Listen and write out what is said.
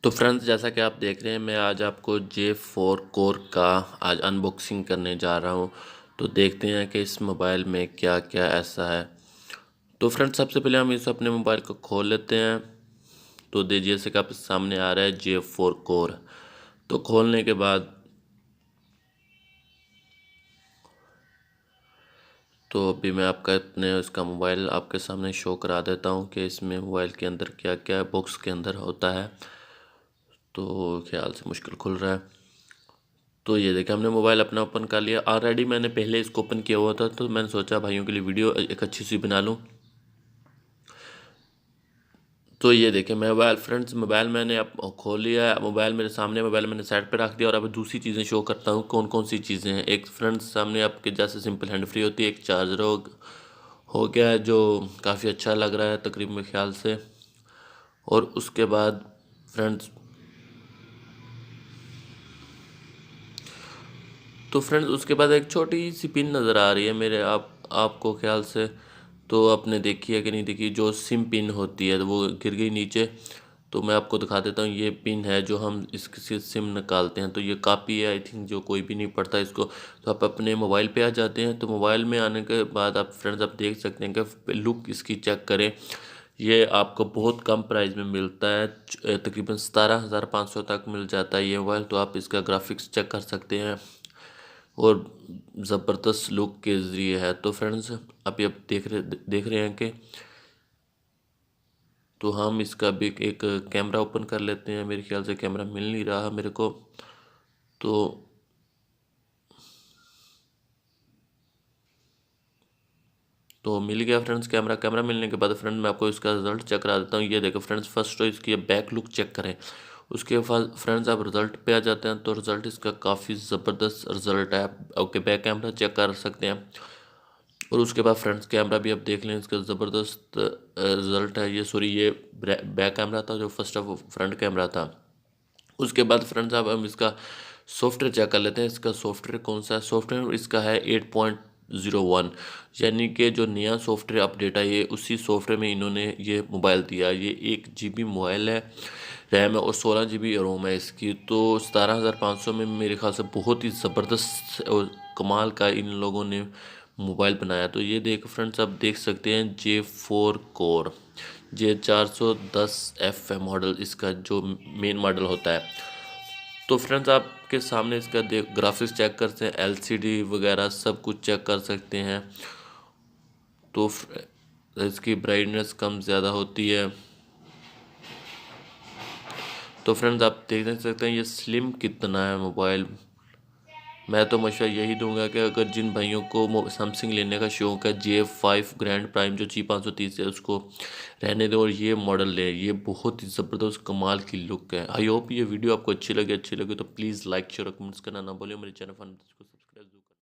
तो फ्रेंड्स, जैसा कि आप देख रहे हैं, मैं आज आपको J4 कोर का आज अनबॉक्सिंग करने जा रहा हूं। तो देखते हैं कि इस मोबाइल में क्या क्या ऐसा है। तो फ्रेंड्स, सबसे पहले हम इस अपने मोबाइल को खोल लेते हैं। तो देखिए, जैसे कि आपके सामने आ रहा है J4 कोर। तो खोलने के बाद तो अभी मैं आपका अपने इसका मोबाइल आपके सामने शो करा देता हूं कि इसमें मोबाइल के अंदर क्या क्या बॉक्स के अंदर होता है। तो ख्याल से मुश्किल खुल रहा है। तो ये देखिए, हमने मोबाइल अपना ओपन कर लिया। ऑलरेडी मैंने पहले इसको ओपन किया हुआ था, तो मैंने सोचा भाइयों के लिए वीडियो एक अच्छी सी बना लूँ। तो ये देखिए मोबाइल, फ्रेंड्स, मोबाइल मैंने अब खोल लिया है। मोबाइल मेरे सामने, मोबाइल मैंने साइड पे रख दिया और अब दूसरी चीज़ें शो करता हूँ कौन कौन सी चीज़ें हैं। एक फ्रेंड्स सामने आपके जैसे सिंपल हैंड फ्री होती है, एक चार्जर हो गया है जो काफ़ी अच्छा लग रहा है तकरीबन मेरे ख्याल से। और उसके बाद फ्रेंड्स उसके बाद एक छोटी सी पिन नज़र आ रही है मेरे आपको ख्याल से। तो आपने देखी है कि नहीं देखी, जो सिम पिन होती है, तो वो गिर गई नीचे। तो मैं आपको दिखा देता हूँ, ये पिन है जो हम इससे सिम निकालते हैं। तो ये कापी है, आई थिंक, जो कोई भी नहीं पढ़ता इसको। तो आप अपने मोबाइल पे आ जाते हैं। तो मोबाइल में आने के बाद आप फ्रेंड्स आप देख सकते हैं कि लुक इसकी चेक करें। ये आपको बहुत कम प्राइस में मिलता है, तकरीबन 17,500 तक मिल जाता है ये मोबाइल। तो आप इसका ग्राफिक्स चेक कर सकते हैं और ज़बरदस्त लुक के ज़रिए है। तो फ्रेंड्स, अभी आप देख रहे हैं कि तो हम इसका भी एक कैमरा ओपन कर लेते हैं। मेरे ख्याल से कैमरा मिल नहीं रहा मेरे को। तो मिल गया फ्रेंड्स कैमरा। कैमरा मिलने के बाद फ्रेंड मैं आपको इसका रिज़ल्ट चेक करा देता हूँ। ये देखो फ्रेंड्स, फर्स्ट तो इसकी बैक लुक चेक करें। उसके बाद फ्रेंड्स आप रिज़ल्ट पे आ जाते हैं। तो रिज़ल्ट इसका काफ़ी ज़बरदस्त रिज़ल्ट है। ओके, बैक कैमरा चेक कर सकते हैं। और उसके बाद फ्रंट कैमरा भी आप देख लें, इसका ज़बरदस्त रिज़ल्ट है। ये सॉरी, ये बैक कैमरा था जो फर्स्ट ऑफ फ्रंट कैमरा था। उसके बाद फ्रेंड्स अब हम इसका सॉफ्टवेयर चेक कर लेते हैं। इसका सॉफ्टवेयर कौन सा है। सॉफ्टवेयर इसका है 8.01, यानी कि जो नया सॉफ्टवेयर अपडेट है, ये उसी सॉफ्टवेयर में इन्होंने ये मोबाइल दिया। ये 1 GB मोबाइल है, रैम है और 16 GB रोम है इसकी। तो 17,500 में मेरे ख्याल से बहुत ही ज़बरदस्त और कमाल का इन लोगों ने मोबाइल बनाया। तो ये देख फ्रेंड्स, आप देख सकते हैं J4 कोर, J410F है मॉडल इसका, जो मेन मॉडल होता है। तो फ्रेंड्स आपके सामने इसका ग्राफिक्स चेक करते हैं, LCD वगैरह सब कुछ चेक कर सकते हैं। तो इसकी ब्राइटनेस कम ज़्यादा होती है। तो फ्रेंड्स आप देख सकते हैं ये स्लिम कितना है मोबाइल। मैं तो मशवरा यही दूंगा कि अगर जिन भाइयों को सैमसंग लेने का शौक़ है, J5 ग्रैंड प्राइम जो G530 है, उसको रहने दो और ये मॉडल ले। ये बहुत ही ज़बरदस्त कमाल की लुक है। आई होप ये वीडियो आपको अच्छी लगे तो प्लीज़ लाइक शेयर और कमेंट्स करना ना भूलें। मेरे चैनल फन